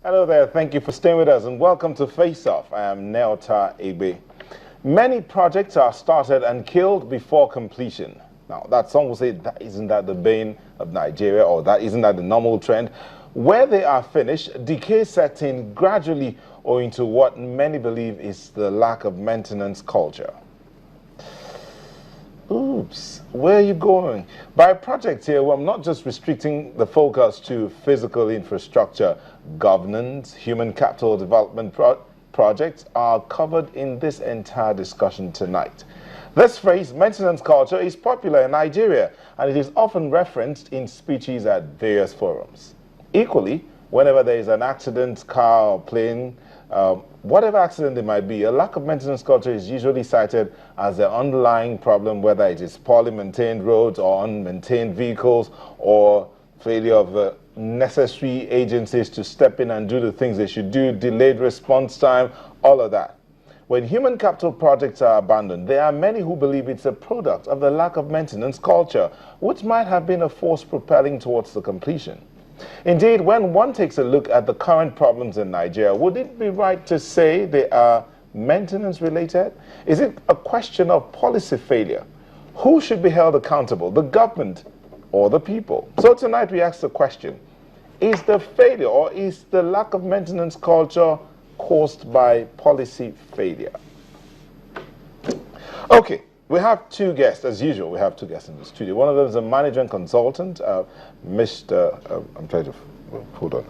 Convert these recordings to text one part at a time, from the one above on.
Hello there, thank you for staying with us and welcome to Face Off. I am Nneota Egbe. Many projects are started and killed before completion. Now, that some will say isn't that the bane of Nigeria, or isn't that the normal trend? Where they are finished, decay sets in gradually owing to what many believe is the lack of maintenance culture. Oops, where are you going? By project here, well, I'm not just restricting the focus to physical infrastructure. Governance, human capital development projects are covered in this entire discussion tonight. This phrase, maintenance culture, is popular in Nigeria, and it is often referenced in speeches at various forums. Equally, whenever there is an accident, car or plane, whatever accident it might be, a lack of maintenance culture is usually cited as the underlying problem, whether it is poorly maintained roads or unmaintained vehicles or failure of the necessary agencies to step in and do the things they should do, delayed response time, all of that. When human capital projects are abandoned, there are many who believe it's a product of the lack of maintenance culture, which might have been a force propelling towards the completion. Indeed, when one takes a look at the current problems in Nigeria, would it be right to say they are maintenance related? Is it a question of policy failure? Who should be held accountable, the government or the people? So tonight we ask the question, is the failure or is the lack of maintenance culture caused by policy failure? Okay. We have two guests, as usual. We have two guests in the studio. One of them is a management consultant, Mr. I'm trying to hold on.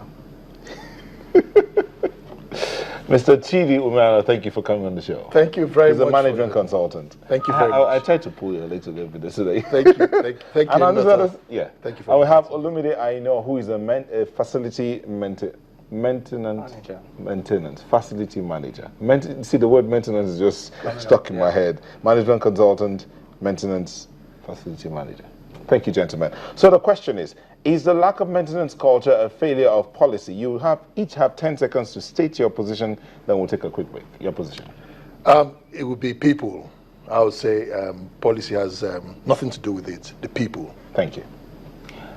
Mr. Chidi Umeano, thank you for coming on the show. Thank you very much. He's a management consultant. Thank you very much. I tried to pull you a little bit with this today. Thank you. Thank you. And yeah. Thank you. And we have Olumide Aina, who is a facility maintenance facility manager. See, the word maintenance is just stuck in my head. Management consultant, maintenance facility manager. Thank you, gentlemen. So the question is the lack of maintenance culture a failure of policy? You each have 10 seconds to state your position, then we'll take a quick break. Your position. It would be people. I would say policy has nothing to do with it. The people. Thank you.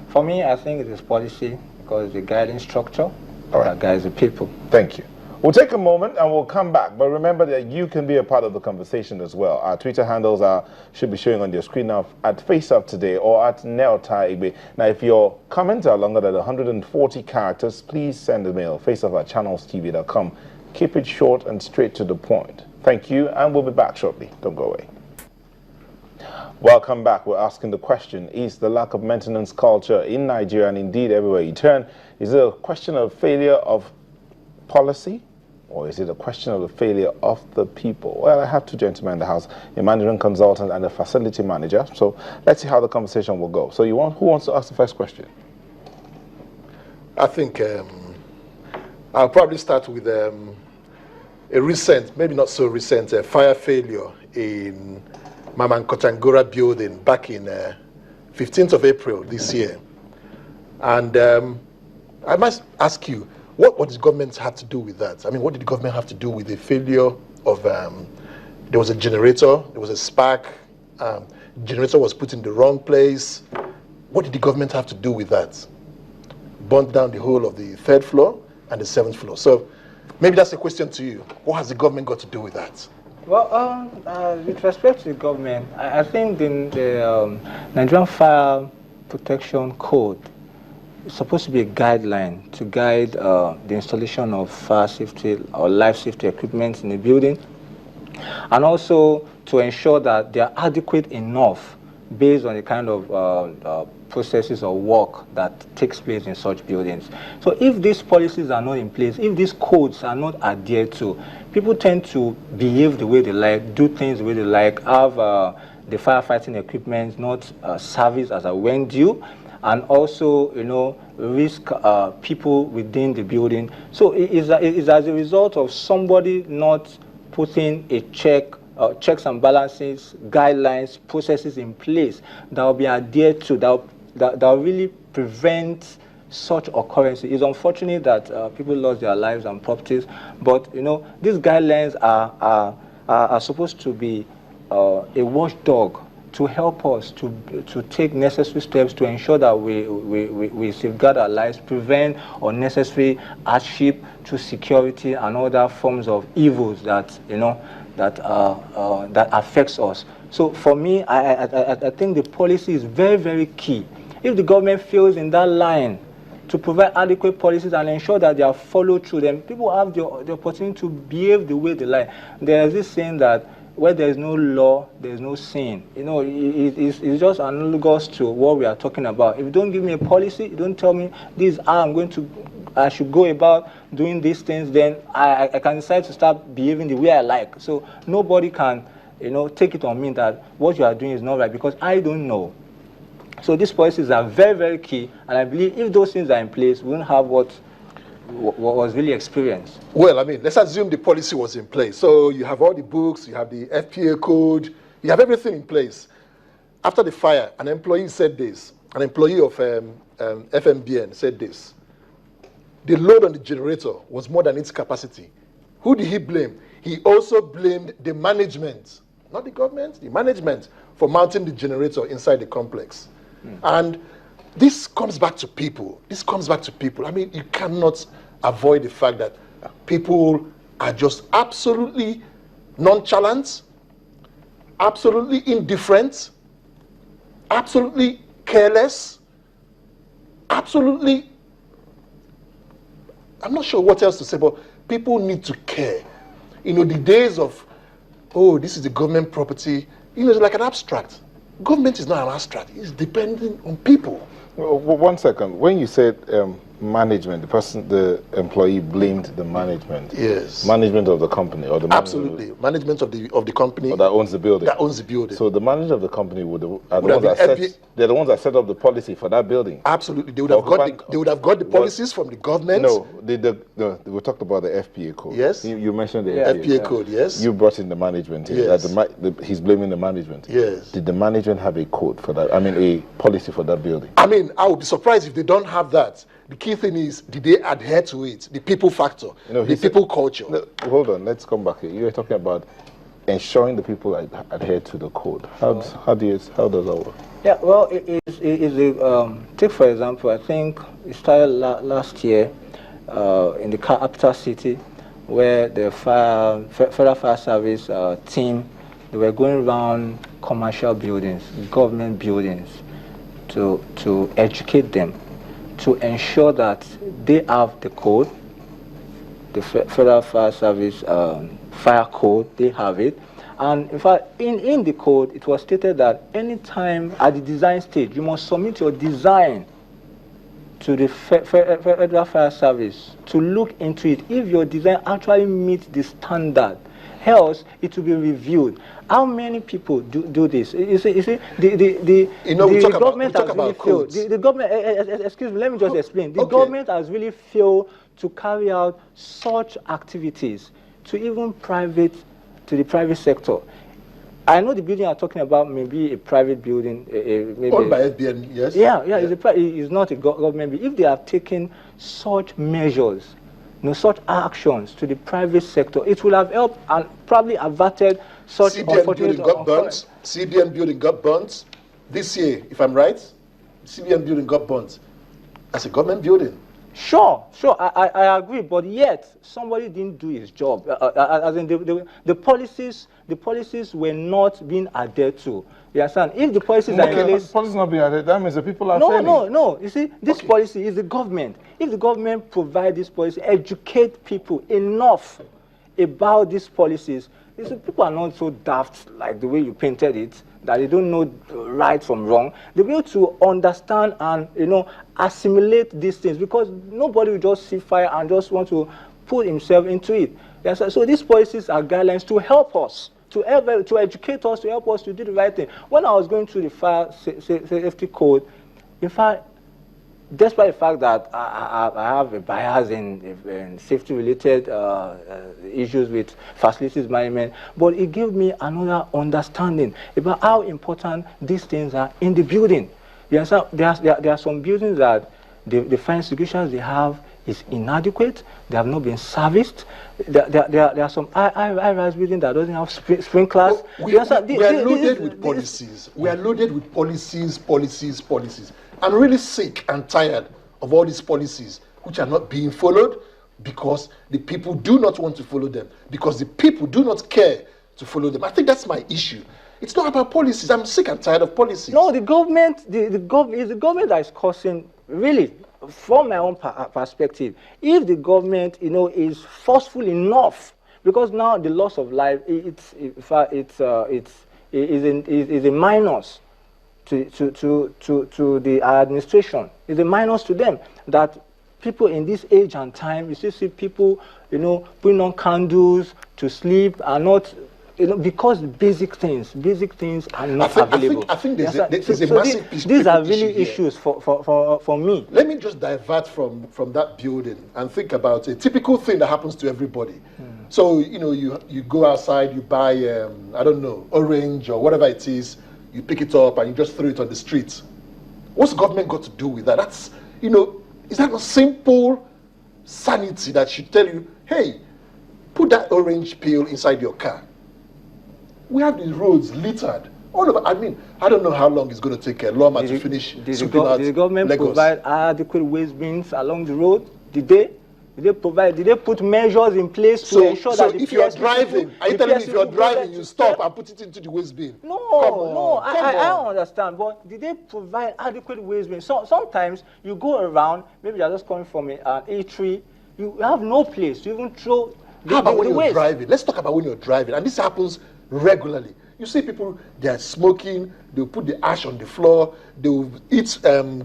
For me, I think it is policy because the guiding structure. All right, guys, the people. Thank you. We'll take a moment and we'll come back. But remember that you can be a part of the conversation as well. Our Twitter handles should be showing on your screen now at FaceUp Today or at Nneota Egbe. Now, if your comments are longer than 140 characters, please send a mail, faceoff@channelstv.com. Keep it short and straight to the point. Thank you, and we'll be back shortly. Don't go away. Welcome back. We're asking the question, is the lack of maintenance culture in Nigeria and indeed everywhere you turn, is it a question of failure of policy or is it a question of the failure of the people? Well, I have two gentlemen in the house, a management consultant and a facility manager. So let's see how the conversation will go. So who wants to ask the first question? I think I'll probably start with a recent, maybe not so recent, fire failure in Mama Nkotangora building back in 15th of April this year. And I must ask you, what does government have to do with that? I mean, what did the government have to do with the failure of, there was a generator, there was a spark, generator was put in the wrong place. What did the government have to do with that? Burnt down the whole of the 3rd floor and the 7th floor. So maybe that's a question to you. What has the government got to do with that? Well, with respect to the government, I think the Nigerian Fire Protection Code is supposed to be a guideline to guide the installation of fire safety or life safety equipment in the building, and also to ensure that they are adequate enough based on the kind of processes or work that takes place in such buildings. So if these policies are not in place, if these codes are not adhered to, people tend to behave the way they like, do things the way they like, have the firefighting equipment not serviced as a when due, and also, risk people within the building. So it is as a result of somebody not putting a checks and balances, guidelines, processes in place that will be adhered to, that will really prevent such occurrences. It's unfortunate that people lost their lives and properties, but these guidelines are supposed to be a watchdog to help us to take necessary steps to ensure that we safeguard our lives, prevent unnecessary hardship to security and other forms of evils that that affects us. So for me, I think the policy is very, very key. If the government fails in that line to provide adequate policies and ensure that they are followed through, then people have the opportunity to behave the way they like. There's this saying that where there is no law, there is no sin. You know, it's just analogous to what we are talking about. If you don't give me a policy, you don't tell me this is how I should go about doing these things, then I can decide to start behaving the way I like. So nobody can, take it on me that what you are doing is not right because I don't know. So these policies are very, very key, and I believe if those things are in place, we won't have what was really experienced. Well, I mean, let's assume the policy was in place. So you have all the books, you have the FPA code, you have everything in place. After the fire, an employee said this, an employee of FMBN said this. The load on the generator was more than its capacity. Who did he blame? He also blamed the management, not the government, the management, for mounting the generator inside the complex. And this comes back to people. I mean, you cannot avoid the fact that people are just absolutely nonchalant, absolutely indifferent, absolutely careless, absolutely, I'm not sure what else to say, but people need to care. The days of, oh, this is the government property, it's like an abstract. Government is not an abstract. It's dependent on people. Well, 1 second. When you said management, the employee blamed the management. Yes. Management of the company or the absolutely management of the company that owns the building. That owns the building. So the manager of the company they're the ones that set up the policy for that building. Absolutely, they would have got the policies from the government. No, we talked about the FPA code. Yes. You mentioned the FPA code. Yes. You brought in the management here. Yes. He's blaming the management. Yes. Did the management have a code for that? I mean, a policy for that building? I mean, I would be surprised if they don't have that. The key thing is, did they adhere to it? The people factor, the people culture. No, hold on, let's come back here. You were talking about ensuring the people adhere to the code. How does that work? Yeah, well, take for example, I think it started last year in the capital city, where the Federal Fire Service team, they were going around commercial buildings, government buildings, to educate them, to ensure that they have the code, the Federal Fire Service fire code, they have it. And in fact, in the code, it was stated that anytime at the design stage, you must submit your design to the Federal Fire Service to look into it if your design actually meets the standard. Else, it will be reviewed. How many people do this? You see, the government has really failed. The government, excuse me, let me just explain. The government has really failed to carry out such activities to even to the private sector. I know the building I'm talking about may be a private building. Maybe owned by FBN, yes? Yeah. It's not a government building. If they have taken such measures, such actions to the private sector, it will have helped and probably averted such unfortunate burnt. CBN building got burnt this year, if I'm right. CBN building got burnt. That's a government building. Sure, I agree, but yet somebody didn't do his job. As in the policies were not being adhered to. You understand? If the policies are in place, policies not being adhered, that means the people are failing. No. You see, this policy is the government. If the government provide this policy, educate people enough about these policies, you see, people are not so daft like the way you painted it, that they don't know right from wrong. They need to understand and assimilate these things, because nobody will just see fire and just want to put himself into it. Yes, so these policies are guidelines to help us, to educate us, to help us to do the right thing. When I was going through the fire safety code, in fact, despite the fact that I have a bias in safety-related issues with facilities management, but it gave me another understanding about how important these things are in the building. You understand? There are some buildings that the fire extinguishers they have is inadequate. They have not been serviced. There are some high-rise buildings that doesn't have sprinklers. We are loaded with policies. We are loaded with policies. I'm really sick and tired of all these policies which are not being followed because the people do not want to follow them, because the people do not care to follow them. I think that's my issue. It's not about policies. I'm sick and tired of policies. No, the government is the government that is causing, really, from my own perspective. If the government, is forceful enough, because now the loss of life, it's a minus to the administration. It's a minus to them that people in this age and time, you still see people, putting on candles to sleep are not. Because basic things are not available. I think there's a massive issue. These are really issues for me. Let me just divert from that building and think about a typical thing that happens to everybody. So, you go outside, you buy, I don't know, orange or whatever it is, you pick it up and you just throw it on the street. What's the government got to do with that? That's, is that a simple sanity that should tell you, hey, put that orange peel inside your car? We have these roads littered all over. I mean, I don't know how long it's going to take a lawman to finish sweeping out Lagos. Did the government provide adequate waste bins along the road? Did they put measures in place to ensure that the if you're driving, are you telling me if you're driving, you stop and put it into the waste bin? No, I don't understand. But did they provide adequate waste bins? So sometimes you go around, maybe you're just coming from an eatery, you have no place to even throw the How about when you're waste? driving? Let's talk about when you're driving. And this happens regularly. You see people, they're smoking, they'll put the ash on the floor, they'll eat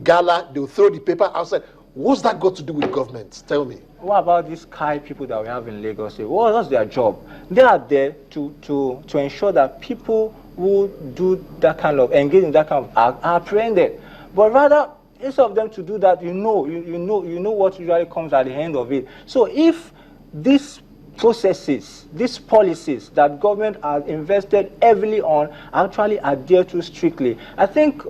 gala, they'll throw the paper outside. What's that got to do with government? Tell me. What about these Kai people that we have in Lagos? What's their job? They are there to ensure that people who do that kind of, engage in that kind of act are apprehended. But rather, instead of them to do that, you know what usually comes at the end of it. So if these processes, these policies that government has invested heavily on actually adhere to strictly, I think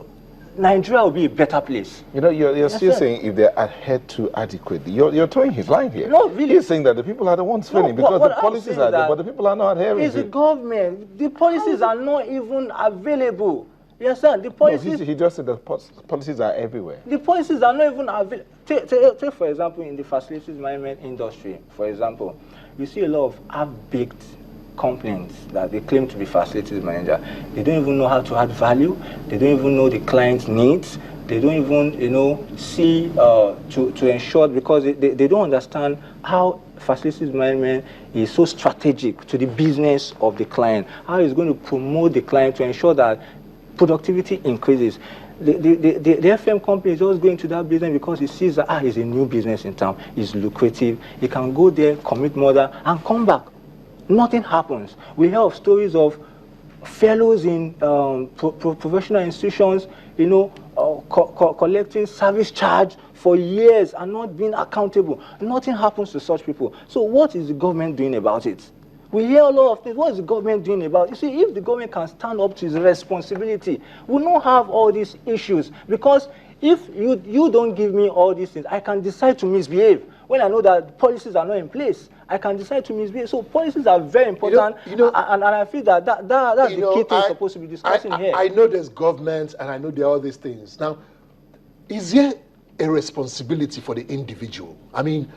Nigeria will be a better place. You're still saying if they're adhered to adequately. You're towing his line here. No, really. He's saying that the people are the ones failing because the policies are there, but the people are not adhering to it. It's the government. The policies are not even available. Yes, sir. The policies. No, he just said the policies are everywhere. The policies are not even available. Take for example, in the facilities management industry, for example, you see a lot of half-baked complaints that they claim to be facilities manager. They don't even know how to add value. They don't even know the client's needs. They don't even, see to ensure, because they don't understand how facilities management is so strategic to the business of the client. How it's going to promote the client to ensure that productivity increases. The FM company is always going to that business because he sees that it's a new business in town, it's lucrative, he can go there, commit murder, and come back. Nothing happens. We hear of stories of fellows in professional institutions, collecting service charge for years and not being accountable. Nothing happens to such people. So what is the government doing about it? We hear a lot of things. What is the government doing about it? You see, if the government can stand up to its responsibility, we'll not have all these issues. Because if you don't give me all these things, I can decide to misbehave. When I know that policies are not in place, I can decide to misbehave. So policies are very important, and I feel that's the key thing supposed to be discussing here. I know there's government, and I know there are all these things. Now, is there a responsibility for the individual? I mean,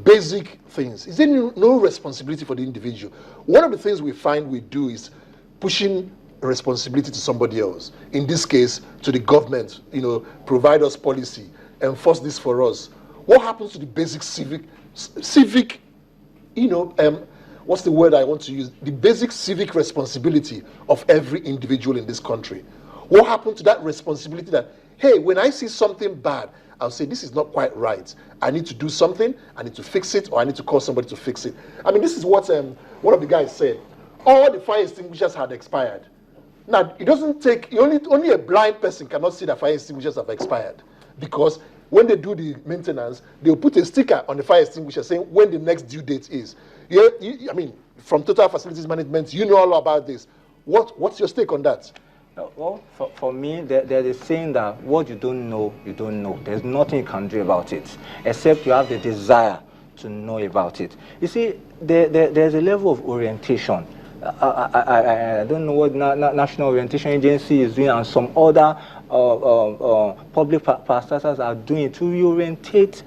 basic things. Is there no responsibility for the individual? One of the things we find we do is pushing responsibility to somebody else. In this case, to the government, provide us policy, enforce this for us. What happens to the basic civic, what's the word I want to use? The basic civic responsibility of every individual in this country. What happened to that responsibility that, hey, when I see something bad, I'll say, this is not quite right. I need to do something, I need to fix it, or I need to call somebody to fix it. I mean, this is what one of the guys said. All the fire extinguishers had expired. Now, it doesn't take, only a blind person cannot see that fire extinguishers have expired. Because when they do the maintenance, they'll put a sticker on the fire extinguisher saying when the next due date is. I mean, from Total Facilities Management, you know all about this. What's your stake on that? Well, for me, there's a saying that what you don't know, you don't know. There's nothing you can do about it, except you have the desire to know about it. You see, there's a level of orientation. I don't know what National Orientation Agency is doing and some other public parastatals are doing to reorientate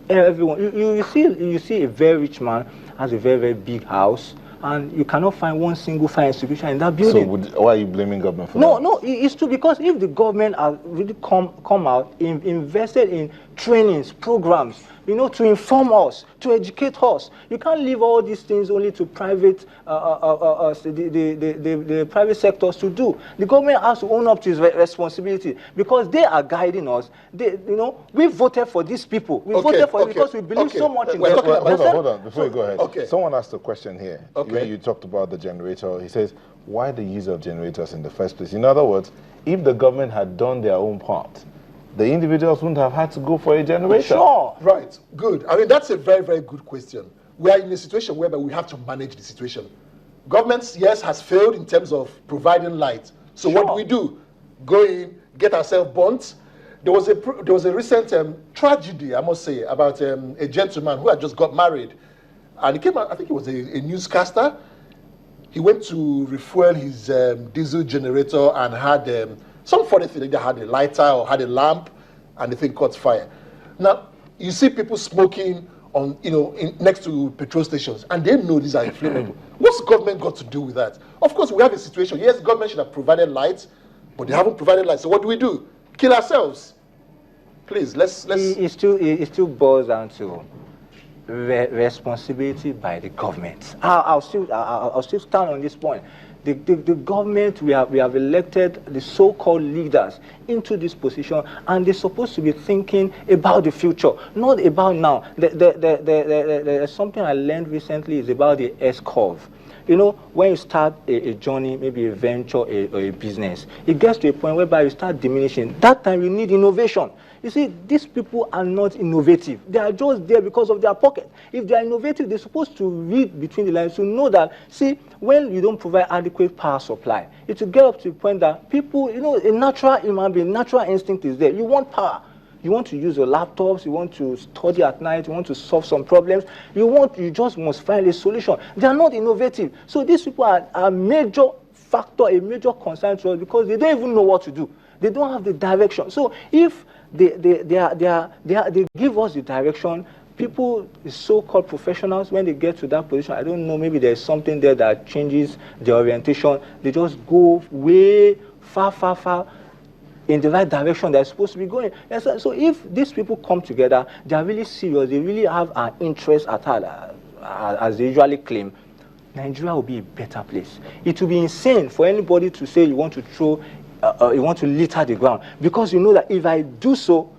everyone. You see a very rich man has a very, very big house, and you cannot find one single fire extinguisher in that building. So why are you blaming government for that? No, it's true, because if the government has really come out, invested in trainings, programs, to inform us, to educate us. You can't leave all these things only to private, the private sectors to do. The government has to own up to its responsibility, because they are guiding us. We voted for these people. We voted for them because we believe so much in them. Hold on, before you go ahead. Okay. Someone asked a question here. Okay. When you talked about the generator, he says, why the use of generators in the first place? In other words, if the government had done their own part, the individuals wouldn't have had to go for a generator. Sure. Right, good. I mean, that's a very, very good question. We are in a situation whereby we have to manage the situation. Government, yes, has failed in terms of providing light. So what do we do? Go in, get ourselves burnt. There was a recent tragedy, I must say, about a gentleman who had just got married. And he came out, I think he was a newscaster. He went to refuel his diesel generator and had some funny thing. They had a lighter or had a lamp, and the thing caught fire. Now, you see people smoking on, next to petrol stations, and they know these are inflammable. What's the government got to do with that? Of course, we have a situation. Yes, the government should have provided light, but they haven't provided light. So what do? Kill ourselves? Please, let's. It still boils down to responsibility by the government. I'll still stand on this point. The government, we have elected the so-called leaders into this position, and they're supposed to be thinking about the future, not about now. There's something I learned recently is about the S-curve. When you start a journey, maybe a venture or a business, it gets to a point whereby you start diminishing. That time you need innovation. You see, these people are not innovative. They are just there because of their pocket. If they are innovative, they're supposed to read between the lines to know that, see, when you don't provide adequate power supply, it will get up to the point that people, a natural human being, natural instinct is there. You want power. You want to use your laptops, you want to study at night, you want to solve some problems, you just must find a solution. They are not innovative. So these people are a major factor, a major concern to us, because they don't even know what to do. They don't have the direction. So if they give us the direction, people, the so-called professionals, when they get to that position, I don't know, maybe there's something there that changes their orientation. They just go way far in the right direction they're supposed to be going. So if these people come together, they're really serious, they really have an interest at heart, as they usually claim, Nigeria will be a better place. It will be insane for anybody to say you want to you want to litter the ground, because you know that if I do so,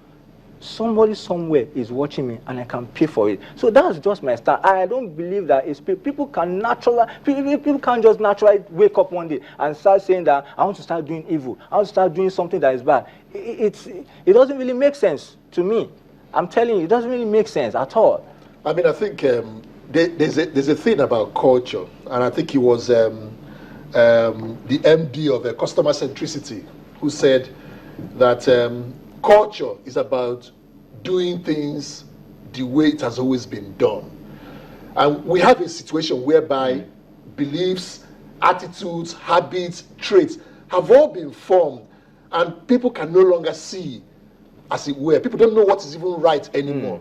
somebody somewhere is watching me and I can pay for it. So that's just my stand. I don't believe that people can't just naturally wake up one day and start saying that I want to start doing evil. I want to start doing something that is bad. It doesn't really make sense to me. I'm telling you, it doesn't really make sense at all. I mean, I think there's a thing about culture, and I think it was the MD of customer centricity who said that culture is about doing things the way it has always been done. And we have a situation whereby beliefs, attitudes, habits, traits have all been formed, and people can no longer see, as it were. People don't know what is even right anymore.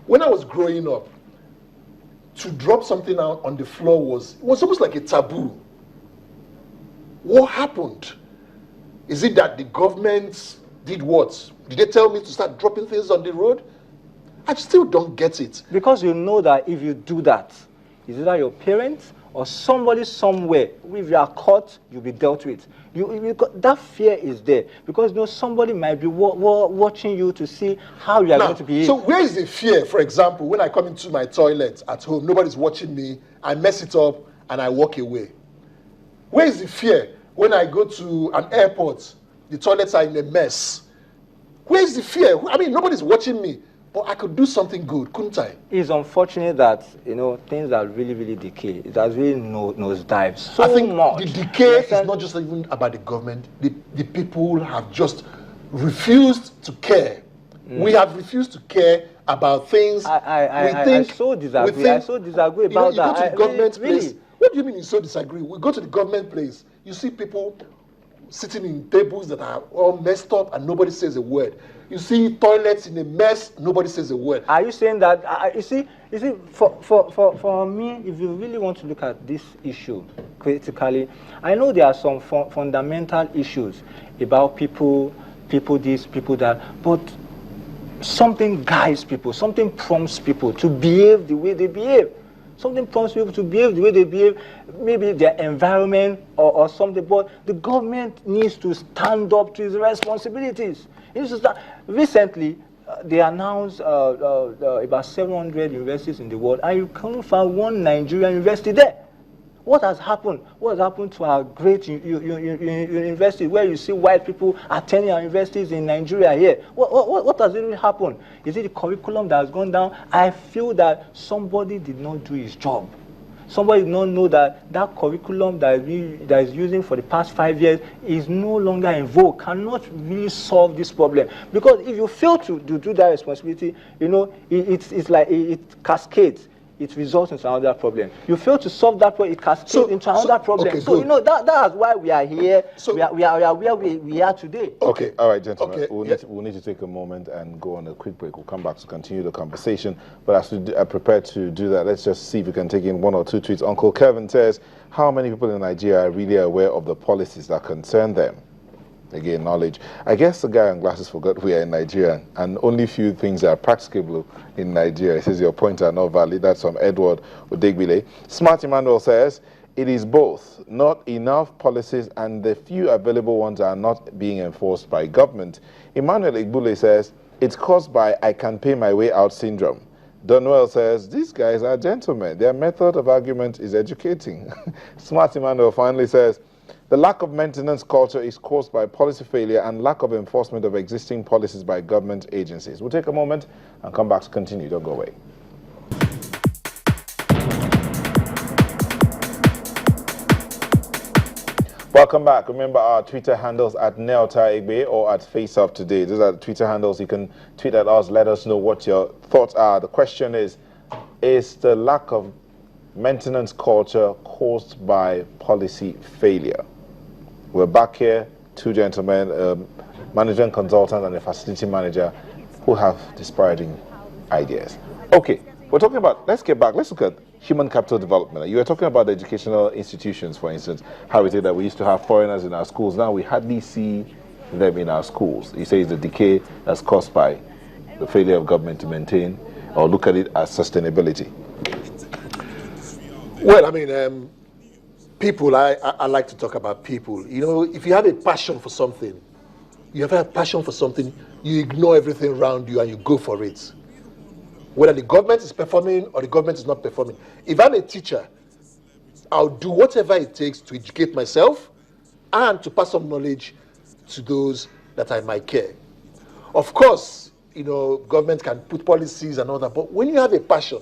When I was growing up, to drop something out on the floor was almost like a taboo. What happened? Is it that the government did what? Did they tell me to start dropping things on the road? I still don't get it. Because you know that if you do that, it's either your parents or somebody somewhere, if you are caught, you'll be dealt with. That fear is there, because somebody might be watching you to see how you are going to behave. So where is the fear? For example, when I come into my toilet at home, nobody's watching me, I mess it up and I walk away. Where is the fear when I go to an airport, the toilets are in a mess? Where is the fear? I mean, nobody's watching me. but I could do something good, couldn't I? It's unfortunate that, you know, things that really, really decay. It has really nosedive so I think much. the decay is not just even about the government. The people have just refused to care. We have refused to care about things. I so disagree. I so disagree about that. You go to the government place. Really? What do you mean you so disagree? We go to the government place. You see people sitting in tables that are all messed up and nobody says a word. You see toilets in a mess, nobody says a word. Are you saying that, you see, for me, if you really want to look at this issue critically, I know there are some fundamental issues about people this, people that, but something guides people, something prompts people to behave the way they behave. Something prompts people to behave the way they behave, maybe their environment or something, but the government needs to stand up to its responsibilities. It needs to start. Recently, they announced about 700 universities in the world, and you can't find one Nigerian university there. What has happened? What has happened to our great university where you see white people attending our universities in Nigeria here? What has really happened? Is it the curriculum that has gone down? I feel that somebody did not do his job. Somebody did not know that that curriculum that is using for the past 5 years is no longer in vogue, cannot really solve this problem. Because if you fail to do that responsibility, you know, it's like it cascades. It results into another problem. You fail to solve that problem, it cascades into another problem. Okay, so, you know, that's why we are here. So, we are where we are today. Okay, all right, gentlemen. Okay, We'll need to take a moment and go on a quick break. We'll come back to continue the conversation. But as we are prepared to do that, let's just see if we can take in one or two tweets. Uncle Kevin says, how many people in Nigeria are really aware of the policies that concern them? Again, knowledge. I guess the guy on glasses forgot we are in Nigeria, and only few things are practicable in Nigeria. He says your points are not valid. That's from Edward Odegbile. Smart Emmanuel says, it is both. Not enough policies, and the few available ones are not being enforced by government. Emmanuel Igbule says, it's caused by I can pay my way out syndrome. Donwell says, these guys are gentlemen. Their method of argument is educating. Smart Emmanuel finally says, the lack of maintenance culture is caused by policy failure and lack of enforcement of existing policies by government agencies. We'll take a moment and come back to continue. Don't go away. Welcome back. Remember our Twitter handles at Nneota Egbe or at FaceOff Those are the Twitter handles. You can tweet at us. Let us know what your thoughts are. The question is the lack of maintenance culture caused by policy failure? We're back here, two gentlemen, a management consultant and a facility manager who have disparaging ideas. Okay, we're talking about, let's get back, let's look at human capital development. You were talking about the educational institutions, for instance, how we say that we used to have foreigners in our schools. Now we hardly see them in our schools. You say it's the decay that's caused by the failure of government to maintain or look at it as sustainability. Well, I mean, people, I like to talk about people. You know, if you have a passion for something, you ignore everything around you and you go for it. Whether the government is performing or the government is not performing. If I'm a teacher, I'll do whatever it takes to educate myself and to pass on knowledge to those that I might care. Of course, you know, government can put policies and all that, but when you have a passion,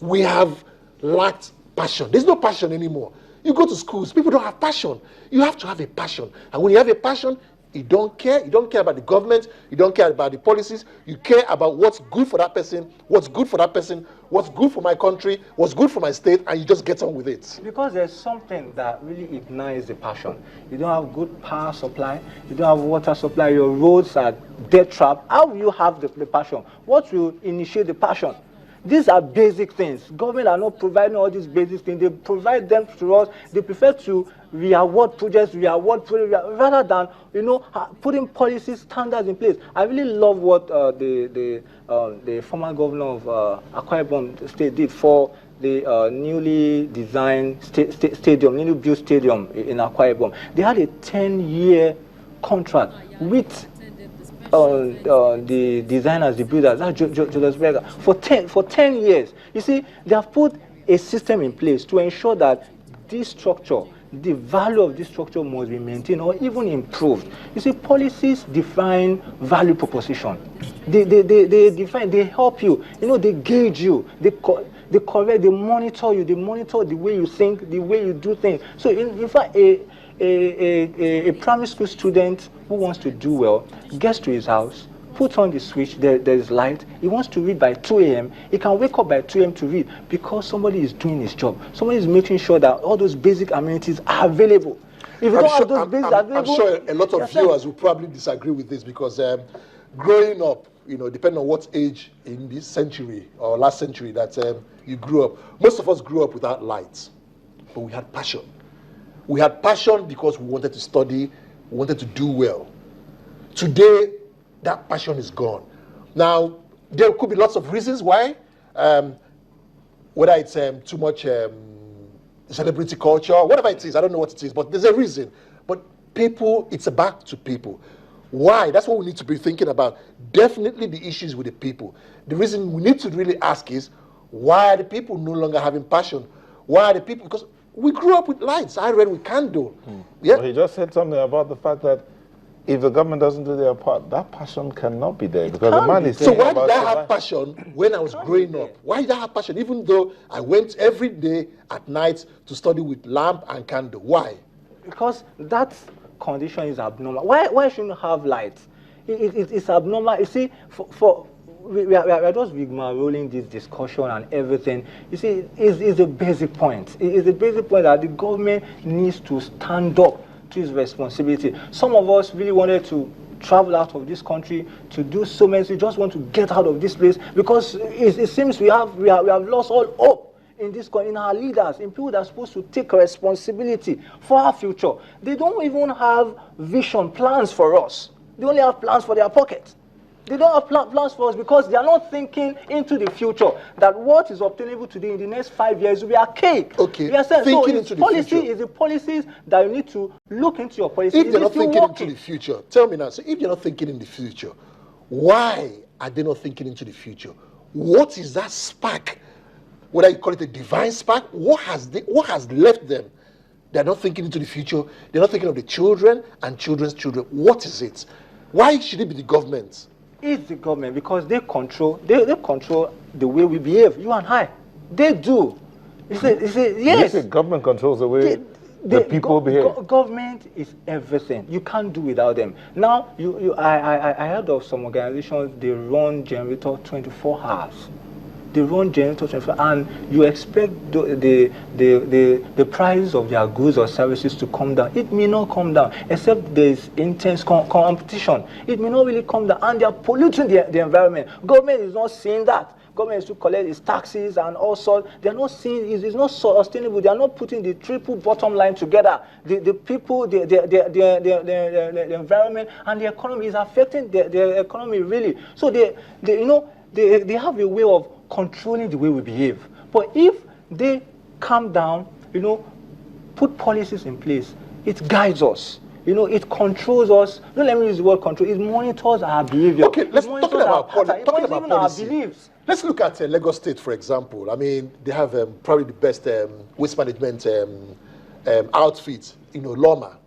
we have lacked passion. There's no passion anymore. You go to schools, people don't have passion. You have to have a passion. And when you have a passion, you don't care. You don't care about the government. You don't care about the policies. You care about what's good for that person, what's good for that person, what's good for my country, what's good for my state, and you just get on with it. Because there's something that really ignites the passion. You don't have good power supply. You don't have water supply. Your roads are dead trapped. How will you have the passion? What will initiate the passion? These are basic things. Government are not providing all these basic things. They provide them to us. They prefer to reward projects, rather than, you know, putting policy standards in place. I really love what the former governor of Akwa Ibom State did for the newly designed stadium, newly built stadium in Akwa Ibom. They had a 10-year contract with the designers, the builders, that's Julius Berger, for 10 years. You see, they have put a system in place to ensure that this structure, the value of this structure must be maintained or even improved. You see, policies define value proposition. They define, they help you, they gauge you, they correct, they monitor you, they monitor the way you think, the way you do things. So in fact, a primary school student who wants to do well gets to his house, puts on the switch, there is light, he wants to read by 2 a.m., he can wake up by 2 a.m. to read because somebody is doing his job. Somebody is making sure that all those basic amenities are available. If you don't have those basic available, I'm sure a lot of viewers will probably disagree with this because growing up, depending on what age in this century or last century that you grew up, most of us grew up without lights, but we had passion. We had passion because we wanted to study, we wanted to do well. Today, that passion is gone. Now, there could be lots of reasons why, whether it's too much celebrity culture, whatever it is, I don't know what it is, but there's a reason. But people, it's back to people. Why? That's what we need to be thinking about. Definitely the issues with the people. The reason we need to really ask is, why are the people no longer having passion? Why are the people? Because we grew up with lights. I read with candle. Yeah. Well, he just said something about the fact that if the government doesn't do their part, that passion cannot be there because the man is. So why did I have passion when I was growing up? Why did I have passion even though I went every day at night to study with lamp and candle? Why? Because that condition is abnormal. Why shouldn't you have lights? It's abnormal. You see, we are just rolling this discussion and everything. You see, it's a basic point. It's a basic point that the government needs to stand up to its responsibility. Some of us really wanted to travel out of this country to do so many. We just want to get out of this place because it seems we have lost all hope in this, in our leaders, in people that are supposed to take responsibility for our future. They don't even have vision plans for us. They only have plans for their pockets. They don't have plans for us because they are not thinking into the future, that what is obtainable today in the next 5 years will be archaic. Okay, thinking into the future. Is the policies that you need to look into your policies. If they're not thinking into the future, tell me now, so if they're not thinking in the future, why are they not thinking into the future? What is that spark? Whether you call it a divine spark, what has left them? They're not thinking into the future. They're not thinking of the children and children's children. What is it? Why should it be the government? It's the government because they control the way we behave, you and I. They do. You say yes. The government controls the way the people behave. Government is everything. You can't do without them. Now, I heard of some organizations, they run generator 24 hours. They run generator 24 hours, and you expect the price of their goods or services to come down. It may not come down, except there is intense competition. It may not really come down, and they are polluting the environment. Government is not seeing that. Government is to collect its taxes and all sorts. They are not seeing it's not sustainable. They are not putting the triple bottom line together. The people, the environment, and the economy is affecting the economy really. So they have a way of controlling the way we behave. But if they calm down, put policies in place, it guides us. It controls us. Don't let me use the word control. It monitors our behavior. Okay, let's talk about policy. Beliefs. Let's look at Lagos State, for example. I mean, they have probably the best waste management outfit, Loma.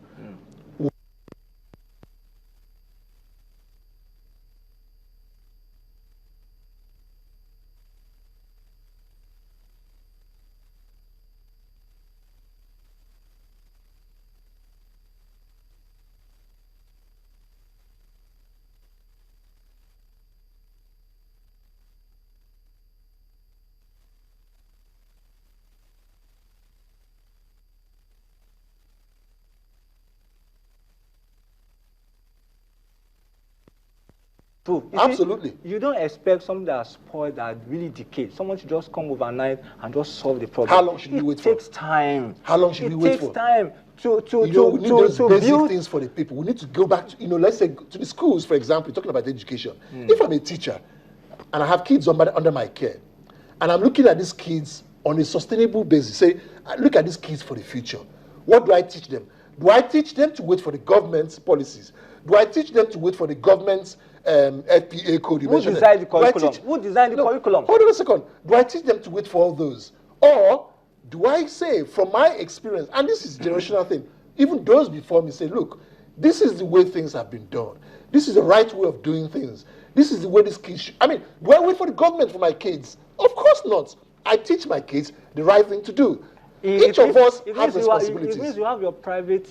Absolutely. You don't expect something that's spoiled, that really decayed. Someone should just come overnight and just solve the problem. How long should we wait for? It takes time. How long should we wait for? It takes time to we need those basic build things for the people. We need to go back to, let's say to the schools, for example, talking about education. If I'm a teacher and I have kids under my care, and I'm looking at these kids on a sustainable basis, say, look at these kids for the future. What do I teach them? Do I teach them to wait for the government's policies? Do I teach them to wait for the government's FPA code? Who designed the curriculum? Who designed the curriculum? Hold on a second. Do I teach them to wait for all those? Or do I say, from my experience, and this is a generational thing, even those before me say, look, this is the way things have been done. This is the right way of doing things. This is the way these kids should. I mean, do I wait for the government for my kids? Of course not. I teach my kids the right thing to do. Each of us has responsibilities. It means you have your private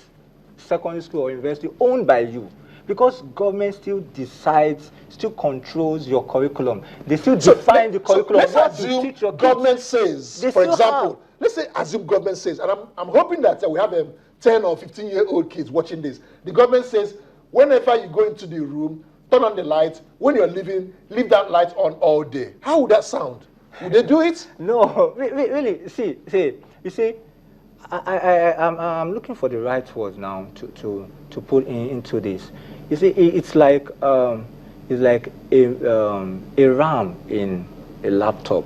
secondary school or university owned by you. Because government still decides, still controls your curriculum. They still define the curriculum. So let's assume government says, for example, let's say assume government says, and I'm hoping that we have 10 or 15-year-old kids watching this. The government says, whenever you go into the room, turn on the light. When you're leaving, leave that light on all day. How would that sound? Would they do it? No, really. See, you see, I'm looking for the right words now to put into this. You see, it's like a RAM in a laptop.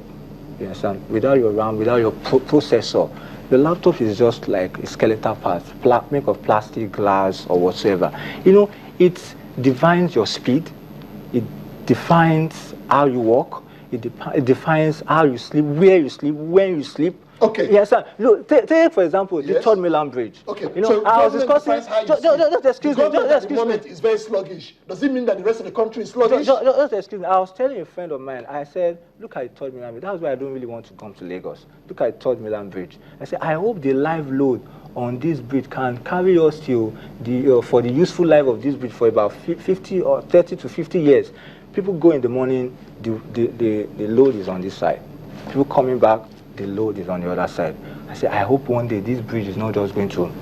You understand? Without your RAM, without your processor, the laptop is just like a skeletal part, made of plastic, glass, or whatsoever. You know, it defines your speed. It defines how you walk. It defines how you sleep, where you sleep, when you sleep. Okay. Yes, sir. Look, take for example, the Third Mainland Bridge. Okay. You know, so I was discussing. Just excuse me. At the moment is very sluggish. Does it mean that the rest of the country is sluggish? Just excuse me. I was telling a friend of mine. I said, look at the Third Mainland Bridge. That's why I don't really want to come to Lagos. Look at the Third Mainland Bridge. I said, I hope the live load on this bridge can carry us till for the useful life of this bridge for about 50 or 30 to 50 years. People go in the morning. The load is on this side. People coming back. The load is on the other side. I said, I hope one day this bridge is not just going to,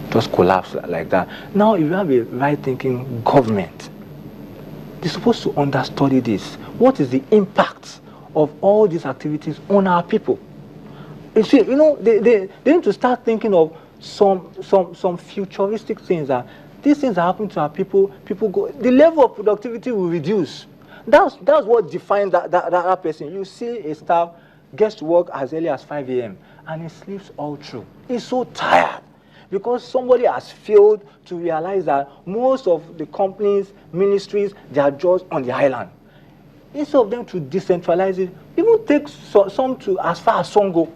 just collapse like that. Now, if you have a right-thinking government, they're supposed to understudy this. What is the impact of all these activities on our people? You see, they need to start thinking of some futuristic things that these things are happening to our people. People go, the level of productivity will reduce. That's what defines that person. You see a staff gets to work as early as 5 a.m. and he sleeps all through. He's so tired because somebody has failed to realize that most of the companies, ministries, they are just on the island. Instead of them to decentralize it, even take some to as far as Songo,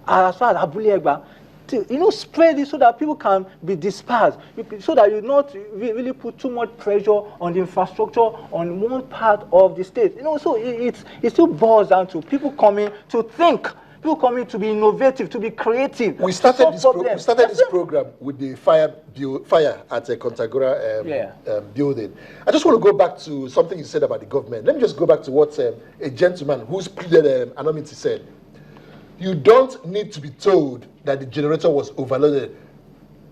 as far as Abule Egbe, to spread it so that people can be dispersed, so that you not really put too much pressure on the infrastructure on one part of the state. So it still boils down to people coming to think, people coming to be innovative, to be creative. We started this program with the fire at the Kontagora building. I just want to go back to something you said about the government. Let me just go back to what a gentleman who's pleaded anonymity said. You don't need to be told that the generator was overloaded.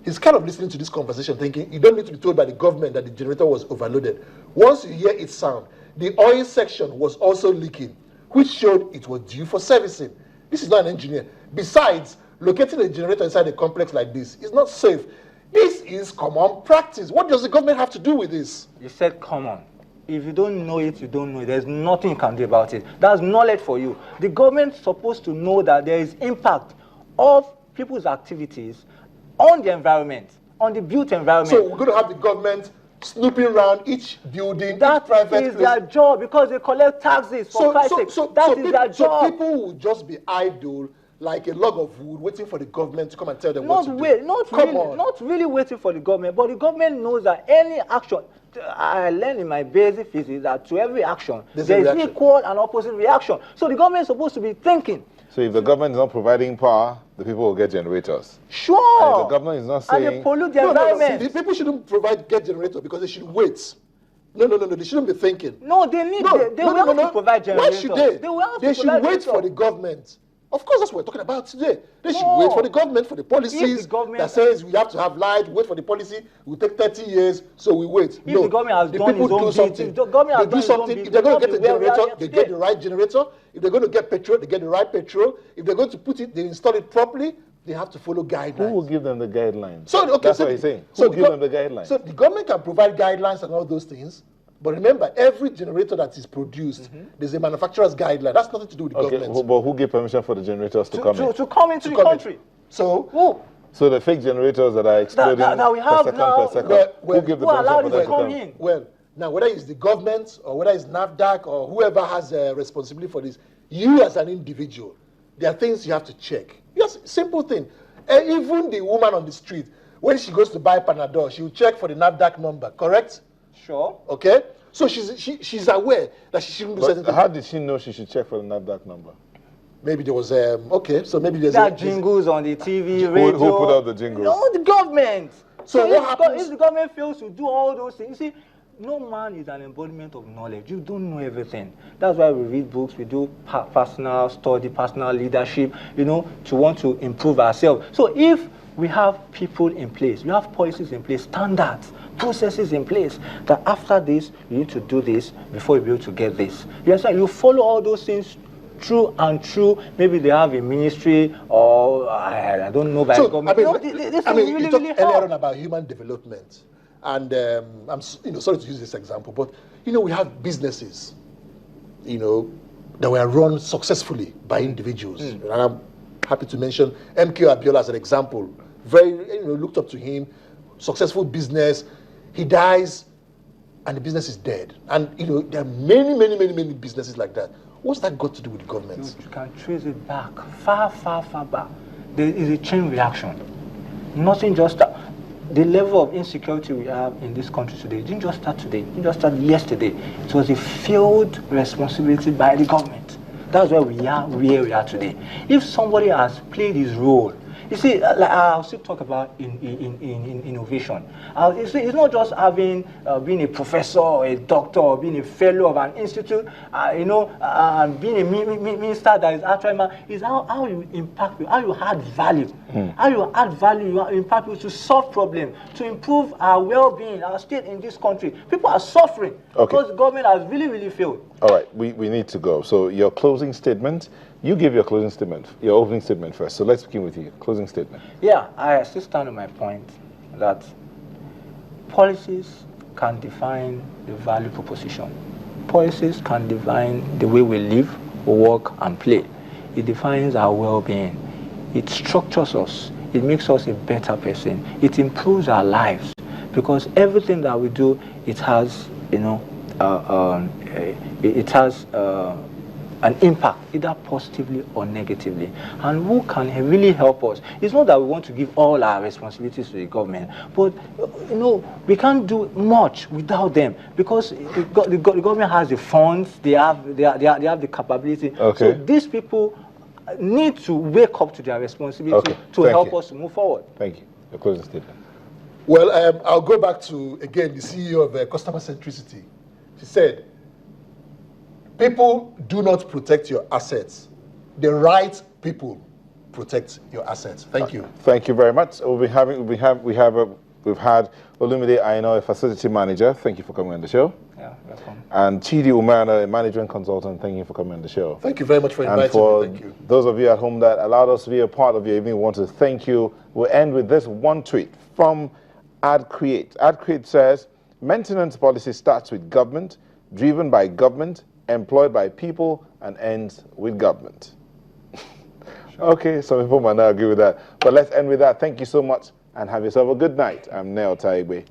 He's kind of listening to this conversation thinking, you don't need to be told by the government that the generator was overloaded. Once you hear its sound, the oil section was also leaking, which showed it was due for servicing. This is not an engineer. Besides, locating a generator inside a complex like this is not safe. This is common practice. What does the government have to do with this? You said common. If you don't know it, you don't know it. There's nothing you can do about it. That's knowledge for you. The government's supposed to know that there is impact of people's activities on the environment, on the built environment. So we're going to have the government snooping around each building, that each private is their job because they collect taxes for Christ's sake. That is their job. So people will just be idle like a log of wood waiting for the government to come and tell them what to do. Not really waiting for the government, but the government knows that any action, I learned in my basic physics that to every action, there is equal and opposite reaction. So the government is supposed to be thinking. So if the government is not providing power, the people will get generators. Sure. And if the government is not saying... And they pollute the environment. The people shouldn't get generators because they should wait. No, they shouldn't be thinking. No, they need... They will have to provide generators. Why should they? Will have they to should wait for the government. Of course, that's what we're talking about today. They should wait for the government, for the policies that says we have to have light, wait for the policy, it will take 30 years, so we wait. If the government has done its own something, they do something. If they're going to get a generator, they get the right generator. If they're going to get petrol, they get the right petrol. If they're going to put it, they install it properly. They have to follow guidelines. Who will give them the guidelines? That's what he's saying. Who will give them the guidelines? So the government can provide guidelines and all those things. But remember, every generator that is produced, there's a manufacturer's guideline. That's nothing to do with the government. But who gave permission for the generators to come in? To come into the country. So who? So the fake generators that are exploding that we have per second, who give the permission for them to come in? Well, now whether it's the government or whether it's NAFDAC or whoever has a responsibility for this, you as an individual, there are things you have to check. Just simple thing. Even the woman on the street, when she goes to buy Panadol, she will check for the NAFDAC number, correct? Sure. Okay? So she's aware that she shouldn't do certain things. How did she know she should check for the NAFDAC number? Maybe there was, okay, so maybe there's... There are jingles on the TV, radio. Who put out the jingles? No, the government. So what happens? If the government fails to do all those things, you see, no man is an embodiment of knowledge. You don't know everything. That's why we read books, we do personal study, personal leadership, to want to improve ourselves. So if we have people in place, we have policies in place, standards, processes in place, that after this, you need to do this before you be able to get this. You understand? You follow all those things true and true. Maybe they have a ministry, or I don't know, by government. You talked earlier on about human development. And I'm sorry to use this example, but we have businesses, that were run successfully by individuals. And I'm happy to mention MK Abiola as an example. Very, looked up to him, successful business. He dies, and the business is dead. And there are many businesses like that. What's that got to do with the government? You can trace it back, far back. There is a chain reaction. Nothing just the level of insecurity we have in this country today didn't just start today, it didn't just start yesterday. It was a failed responsibility by the government. That's why we are where we are today. If somebody has played his role, you see, I'll still talk about in innovation. It's not just having being a professor or a doctor or being a fellow of an institute, being a minister that is actually, is how you impact people, how you add value. How you add value, you impact people to solve problems, to improve our well-being, our state in this country. People are suffering because the government has really failed. All right, we need to go. So your closing statement, you give your closing statement, your opening statement first. So let's begin with you. Closing statement. Yeah, I still stand on my point that policies can define the value proposition. Policies can define the way we live, work, and play. It defines our well-being. It structures us. It makes us a better person. It improves our lives because everything that we do, it has, it has an impact, either positively or negatively. And who can really help us? It's not that we want to give all our responsibilities to the government, but we can't do much without them because the government has the funds, they have the capability. So these people need to wake up to their responsibility to help us to move forward. Thank you. Your closing statement. Well, I'll go back to, again, the CEO of Customer Centricity. She said, people do not protect your assets. The right people protect your assets. Thank you. Thank you very much. We've had Olumide Aina, a facility manager. Thank you for coming on the show. Yeah, welcome. And Chidi Umeano, a management consultant. Thank you for coming on the show. Thank you very much for inviting me. Thank you. Those of you at home that allowed us to be a part of your evening, we want to thank you. We'll end with this one tweet from AdCreate. AdCreate says, maintenance policy starts with government, driven by government, employed by people, and ends with government. Okay, some people might not agree with that. But let's end with that. Thank you so much, and have yourself a good night. I'm Nneota Egbe.